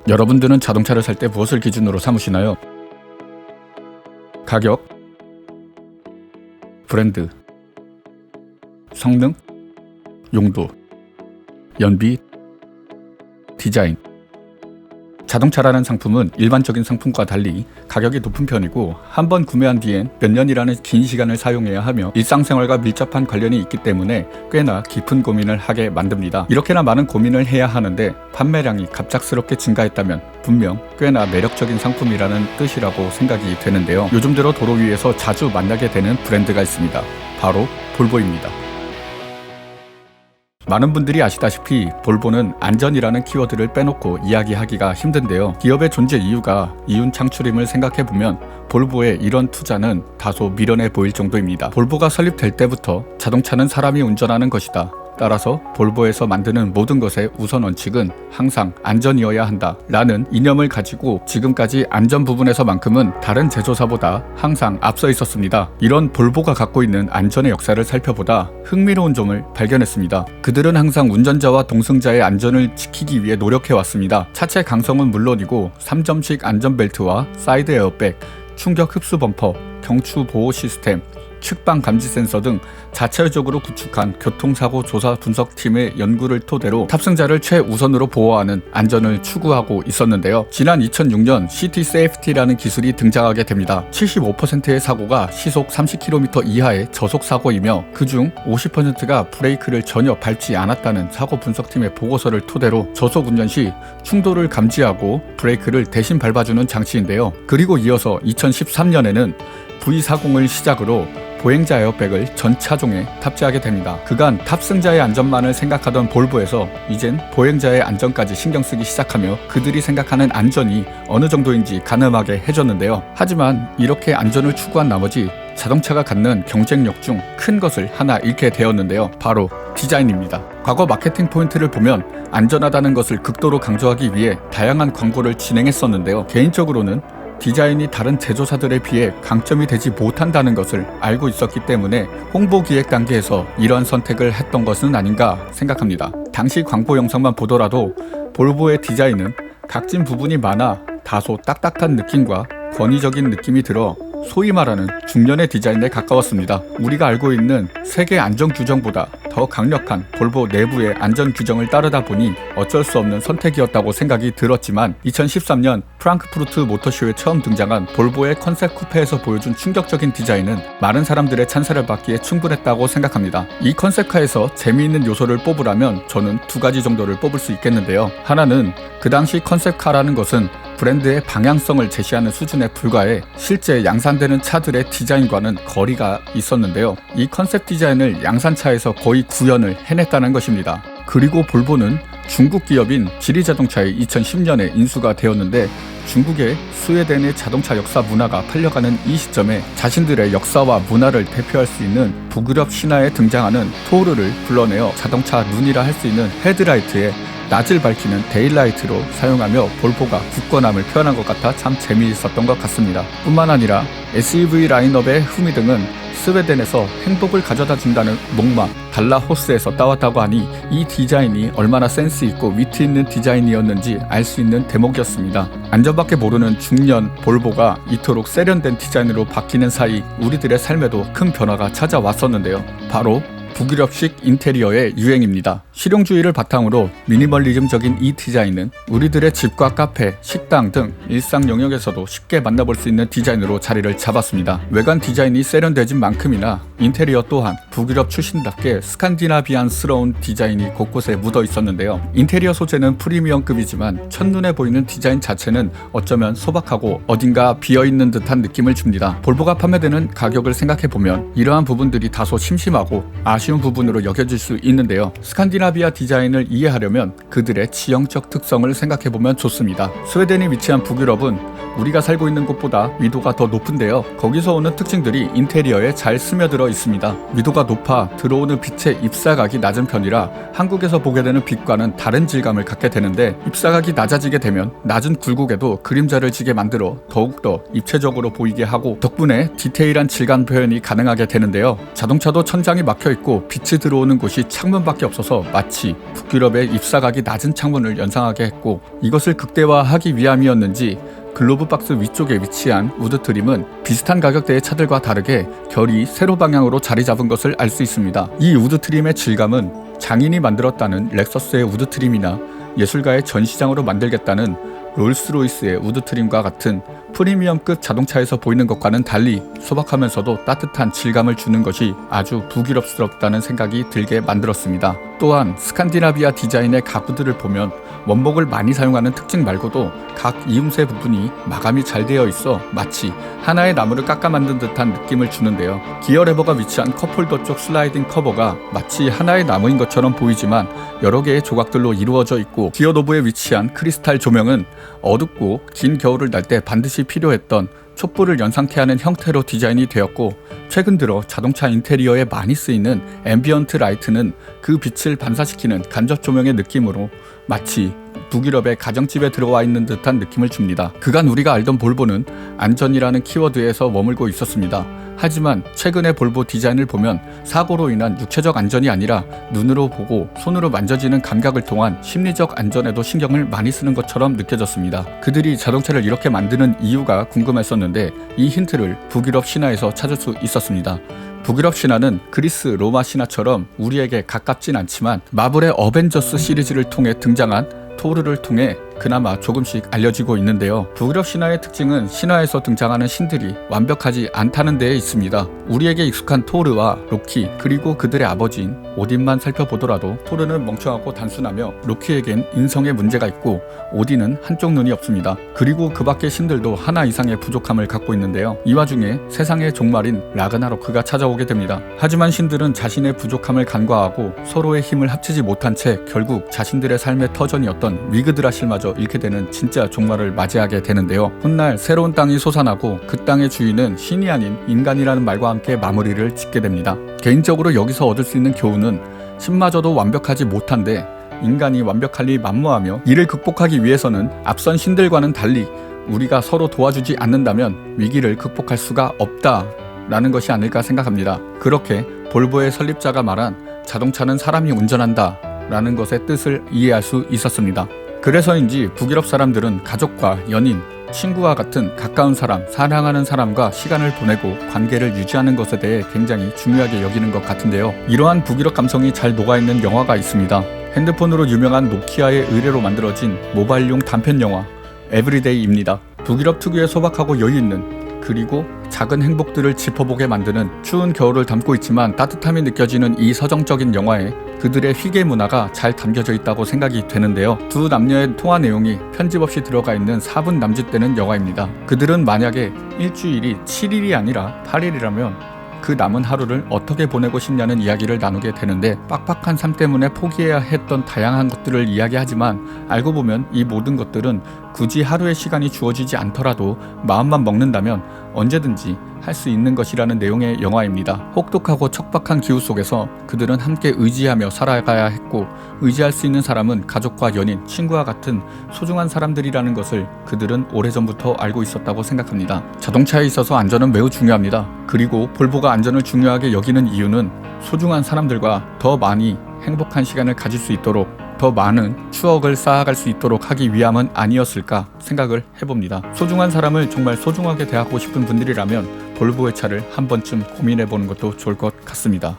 여러분들은 자동차를 살 때 무엇을 기준으로 삼으시나요? 가격, 브랜드, 성능, 용도, 연비, 디자인. 자동차라는 상품은 일반적인 상품과 달리 가격이 높은 편이고 한번 구매한 뒤엔 몇 년이라는 긴 시간을 사용해야 하며 일상생활과 밀접한 관련이 있기 때문에 꽤나 깊은 고민을 하게 만듭니다. 이렇게나 많은 고민을 해야 하는데 판매량이 갑작스럽게 증가했다면 분명 꽤나 매력적인 상품이라는 뜻이라고 생각이 되는데요. 요즘 들어 도로 위에서 자주 만나게 되는 브랜드가 있습니다. 바로 볼보입니다. 많은 분들이 아시다시피 볼보는 안전이라는 키워드를 빼놓고 이야기하기가 힘든데요. 기업의 존재 이유가 이윤 창출임을 생각해보면 볼보의 이런 투자는 다소 미련해 보일 정도입니다. 볼보가 설립될 때부터 자동차는 사람이 운전하는 것이다. 따라서 볼보에서 만드는 모든 것의 우선 원칙은 항상 안전이어야 한다 라는 이념을 가지고 지금까지 안전 부분에서만큼은 다른 제조사보다 항상 앞서 있었습니다. 이런 볼보가 갖고 있는 안전의 역사를 살펴보다 흥미로운 점을 발견했습니다. 그들은 항상 운전자와 동승자의 안전을 지키기 위해 노력해왔습니다. 차체 강성은 물론이고 3점식 안전벨트와 사이드 에어백, 충격 흡수 범퍼, 경추 보호 시스템, 측방 감지 센서 등 자체적으로 구축한 교통사고 조사 분석팀의 연구를 토대로 탑승자를 최우선으로 보호하는 안전을 추구하고 있었는데요. 지난 2006년 시티 세이프티라는 기술이 등장하게 됩니다. 75%의 사고가 시속 30km 이하의 저속 사고이며 그중 50%가 브레이크를 전혀 밟지 않았다는 사고 분석팀의 보고서를 토대로 저속 운전 시 충돌을 감지하고 브레이크를 대신 밟아주는 장치인데요. 그리고 이어서 2013년에는 V40을 시작으로 보행자 에어백을 전 차종에 탑재하게 됩니다. 그간 탑승자의 안전만을 생각하던 볼보에서 이젠 보행자의 안전까지 신경 쓰기 시작하며 그들이 생각하는 안전이 어느 정도인지 가늠하게 해줬는데요. 하지만 이렇게 안전을 추구한 나머지 자동차가 갖는 경쟁력 중 큰 것을 하나 잃게 되었는데요. 바로 디자인입니다. 과거 마케팅 포인트를 보면 안전하다는 것을 극도로 강조하기 위해 다양한 광고를 진행했었는데요. 개인적으로는 디자인이 다른 제조사들에 비해 강점이 되지 못한다는 것을 알고 있었기 때문에 홍보 기획 단계에서 이러한 선택을 했던 것은 아닌가 생각합니다. 당시 광고 영상만 보더라도 볼보의 디자인은 각진 부분이 많아 다소 딱딱한 느낌과 권위적인 느낌이 들어 소위 말하는 중년의 디자인에 가까웠습니다. 우리가 알고 있는 세계 안전 규정보다 더 강력한 볼보 내부의 안전 규정을 따르다 보니 어쩔 수 없는 선택이었다고 생각이 들었지만 2013년 프랑크푸르트 모터쇼에 처음 등장한 볼보의 컨셉 쿠페에서 보여준 충격적인 디자인은 많은 사람들의 찬사를 받기에 충분했다고 생각합니다. 이 컨셉카에서 재미있는 요소를 뽑으라면 저는 두 가지 정도를 뽑을 수 있겠는데요. 하나는 그 당시 컨셉카라는 것은 브랜드의 방향성을 제시하는 수준에 불과해 실제 양산되는 차들의 디자인과는 거리가 있었는데요. 이 컨셉 디자인을 양산차에서 거의 구현을 해냈다는 것입니다. 그리고 볼보는 중국 기업인 지리자동차에 2010년에 인수가 되었는데 중국의 스웨덴의 자동차 역사 문화가 팔려가는 이 시점에 자신들의 역사와 문화를 대표할 수 있는 북유럽 신화에 등장하는 토르를 불러내어 자동차 눈이라 할 수 있는 헤드라이트에 낮을 밝히는 데일라이트로 사용하며 볼보가 굳건함을 표현한 것 같아 참 재미있었던 것 같습니다. 뿐만 아니라 SUV 라인업의 후미 등은 스웨덴에서 행복을 가져다 준다는 목마 달라호스에서 따왔다고 하니 이 디자인이 얼마나 센스 있고 위트 있는 디자인이었는지 알 수 있는 대목이었습니다. 안전밖에 모르는 중년 볼보가 이토록 세련된 디자인으로 바뀌는 사이 우리들의 삶에도 큰 변화가 찾아왔었는데요. 바로 북유럽식 인테리어의 유행입니다. 실용주의를 바탕으로 미니멀리즘적인 이 디자인은 우리들의 집과 카페, 식당 등 일상 영역에서도 쉽게 만나볼 수 있는 디자인으로 자리를 잡았습니다. 외관 디자인이 세련되진 만큼이나 인테리어 또한 북유럽 출신답게 스칸디나비안스러운 디자인이 곳곳에 묻어 있었는데요. 인테리어 소재는 프리미엄급이지만 첫눈에 보이는 디자인 자체는 어쩌면 소박하고 어딘가 비어있는 듯한 느낌을 줍니다. 볼보가 판매되는 가격을 생각해보면 이러한 부분들이 다소 심심하고 아쉬운 부분으로 여겨질 수 있는데요. 스칸디나비아 디자인을 이해하려면 그들의 지형적 특성을 생각해보면 좋습니다. 스웨덴이 위치한 북유럽은 우리가 살고 있는 곳보다 위도가 더 높은데요. 거기서 오는 특징들이 인테리어에 잘 스며들어 있습니다. 위도가 높아 들어오는 빛의 입사각이 낮은 편이라 한국에서 보게 되는 빛과는 다른 질감을 갖게 되는데, 입사각이 낮아지게 되면 낮은 굴곡에도 그림자를 지게 만들어 더욱더 입체적으로 보이게 하고, 덕분에 디테일한 질감 표현이 가능하게 되는데요. 자동차도 천장이 막혀 있고 빛이 들어오는 곳이 창문밖에 없어서 마치 북유럽의 입사각이 낮은 창문을 연상하게 했고, 이것을 극대화하기 위함이었는지 글로브 박스 위쪽에 위치한 우드 트림은 비슷한 가격대의 차들과 다르게 결이 세로 방향으로 자리 잡은 것을 알 수 있습니다. 이 우드 트림의 질감은 장인이 만들었다는 렉서스의 우드 트림이나 예술가의 전시장으로 만들겠다는 롤스로이스의 우드 트림과 같은 프리미엄급 자동차에서 보이는 것과는 달리 소박하면서도 따뜻한 질감을 주는 것이 아주 북유럽스럽다는 생각이 들게 만들었습니다. 또한 스칸디나비아 디자인의 가구들을 보면 원목을 많이 사용하는 특징 말고도 각 이음새 부분이 마감이 잘 되어 있어 마치 하나의 나무를 깎아 만든 듯한 느낌을 주는데요. 기어 레버가 위치한 컵홀더 쪽 슬라이딩 커버가 마치 하나의 나무인 것처럼 보이지만 여러 개의 조각들로 이루어져 있고, 기어 노브에 위치한 크리스탈 조명은 어둡고 긴 겨울을 날 때 반드시 필요했던 촛불을 연상케 하는 형태로 디자인이 되었고, 최근 들어 자동차 인테리어에 많이 쓰이는 앰비언트 라이트는 그 빛을 반사시키는 간접 조명의 느낌으로 마치 북유럽의 가정집에 들어와 있는 듯한 느낌을 줍니다. 그간 우리가 알던 볼보는 안전이라는 키워드에서 머물고 있었습니다. 하지만 최근의 볼보 디자인을 보면 사고로 인한 육체적 안전이 아니라 눈으로 보고 손으로 만져지는 감각을 통한 심리적 안전에도 신경을 많이 쓰는 것처럼 느껴졌습니다. 그들이 자동차를 이렇게 만드는 이유가 궁금했었는데, 이 힌트를 북유럽 신화에서 찾을 수 있었습니다. 북유럽 신화는 그리스 로마 신화처럼 우리에게 가깝진 않지만 마블의 어벤져스 시리즈를 통해 등장한 토르를 통해 그나마 조금씩 알려지고 있는데요. 북유럽 신화의 특징은 신화에서 등장하는 신들이 완벽하지 않다는 데에 있습니다. 우리에게 익숙한 토르와 로키, 그리고 그들의 아버지인 오딘만 살펴보더라도 토르는 멍청하고 단순하며 로키에겐 인성에 문제가 있고 오딘은 한쪽 눈이 없습니다. 그리고 그 밖의 신들도 하나 이상의 부족함을 갖고 있는데요. 이 와중에 세상의 종말인 라그나로크가 찾아오게 됩니다. 하지만 신들은 자신의 부족함을 간과하고 서로의 힘을 합치지 못한 채 결국 자신들의 삶의 터전이었던 위그드라실마저 잃게 되는 진짜 종말을 맞이하게 되는데요. 훗날 새로운 땅이 솟아나고 그 땅의 주인은 신이 아닌 인간이라는 말과 함께 마무리를 짓게 됩니다. 개인적으로 여기서 얻을 수 있는 교훈은 신마저도 완벽하지 못한데 인간이 완벽할리 만무하며 이를 극복하기 위해서는 앞선 신들과는 달리 우리가 서로 도와주지 않는다면 위기를 극복할 수가 없다라는 것이 아닐까 생각합니다. 그렇게 볼보의 설립자가 말한 자동차는 사람이 운전한다 라는 것의 뜻을 이해할 수 있었습니다. 그래서인지 북유럽 사람들은 가족과 연인, 친구와 같은 가까운 사람, 사랑하는 사람과 시간을 보내고 관계를 유지하는 것에 대해 굉장히 중요하게 여기는 것 같은데요. 이러한 북유럽 감성이 잘 녹아있는 영화가 있습니다. 핸드폰으로 유명한 노키아의 의뢰로 만들어진 모바일용 단편 영화 에브리데이입니다. 북유럽 특유의 소박하고 여유있는, 그리고 작은 행복들을 짚어보게 만드는 추운 겨울을 담고 있지만 따뜻함이 느껴지는 이 서정적인 영화에 그들의 희귀 문화가 잘 담겨져 있다고 생각이 되는데요. 두 남녀의 통화 내용이 편집 없이 들어가 있는 4분 남짓되는 영화입니다. 그들은 만약에 일주일이 7일이 아니라 8일이라면 그 남은 하루를 어떻게 보내고 싶냐는 이야기를 나누게 되는데, 빡빡한 삶 때문에 포기해야 했던 다양한 것들을 이야기하지만 알고 보면 이 모든 것들은 굳이 하루의 시간이 주어지지 않더라도 마음만 먹는다면 언제든지 할 수 있는 것이라는 내용의 영화입니다. 혹독하고 척박한 기후 속에서 그들은 함께 의지하며 살아가야 했고, 의지할 수 있는 사람은 가족과 연인, 친구와 같은 소중한 사람들이라는 것을 그들은 오래전부터 알고 있었다고 생각합니다. 자동차에 있어서 안전은 매우 중요합니다. 그리고 볼보가 안전을 중요하게 여기는 이유는 소중한 사람들과 더 많이 행복한 시간을 가질 수 있도록, 더 많은 추억을 쌓아갈 수 있도록 하기 위함은 아니었을까 생각을 해봅니다. 소중한 사람을 정말 소중하게 대하고 싶은 분들이라면 볼보의 차를 한 번쯤 고민해보는 것도 좋을 것 같습니다.